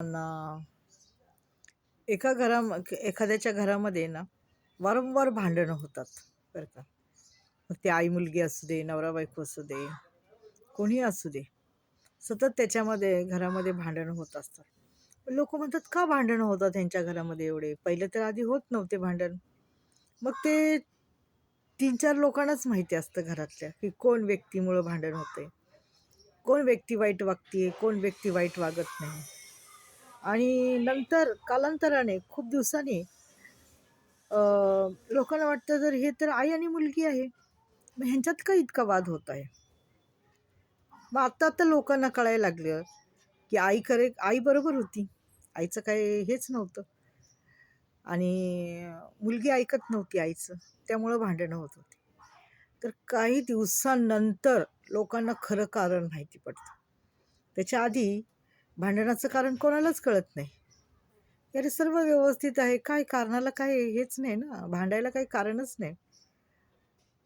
ना एखाद्याच्या घरामध्ये ना वारंवार भांडणं होतात बरं का. मग ते आई मुलगी असू दे, नवरा बायको असू दे, कोणी असू दे, सतत त्याच्यामध्ये घरामध्ये भांडणं होत असतात. लोक म्हणतात का भांडणं होतात त्यांच्या घरामध्ये एवढे? पहिले तर आधी होत नव्हते भांडण. मग ते 3-4 लोकांनाच माहिती असतं घरातल्या की कोण व्यक्तीमुळं भांडण होते, कोण व्यक्ती वाईट वागतीये, कोण व्यक्ती वाईट वागत नाही. आणि नंतर कालांतराने खूप दिवसांनी लोकांना वाटतं जर हे तर आई आणि मुलगी आहे, मग ह्यांच्यात का इतका वाद होत आहे? मग आता लोकांना कळायला लागलं की आई बरोबर होती. आईचं काही हेच नव्हतं आणि मुलगी ऐकत नव्हती आईचं. त्यामुळं भांडणं होत होती. तर काही दिवसांनंतर लोकांना खरं कारण माहिती पडतं. त्याच्या आधी भांडणाचं कारण कोणालाच कळत नाही. अरे सर्व व्यवस्थित आहे. काय कारणाला काय हेच नाही ना, भांडायला काही कारणच नाही.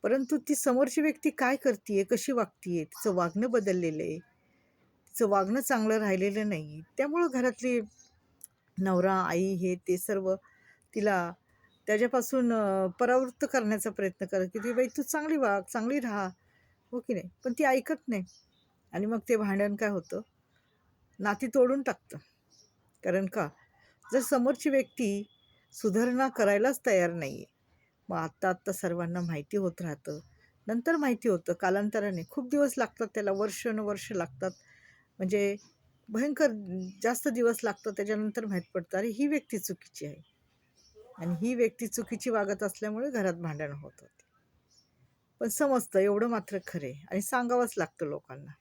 परंतु ती समोरची व्यक्ती काय करतीये, कशी वागतीये, तिचं वागणं बदललेलं आहे. तिचं वागणं चांगलं राहिलेलं नाही. त्यामुळं घरातली नवरा, आई हे ते सर्व तिला त्याच्यापासून परावृत्त करण्याचा प्रयत्न करत, की "बाई तू चांगली वाग, चांगली राहा." हो की नाही? पण ती ऐकत नाही आणि मग ते भांडण काय होतं, नाती तोडून टाकतं. कारण का? जर समोरची व्यक्ती सुधारणा करायलाच तयार नाहीये. मग आत्ता सर्वांना माहिती होत राहतं. नंतर माहिती होतं कालांतराने. खूप दिवस लागतात त्याला, वर्षानुवर्ष लागतात. म्हणजे भयंकर जास्त दिवस लागतात. त्याच्यानंतर माहीत पडतं, अरे ही व्यक्ती चुकीची आहे आणि ही व्यक्ती चुकीची वागत असल्यामुळे घरात भांडणं होत होती. पण समजतं एवढं मात्र खरं आणि सांगावंच लागतं लोकांना.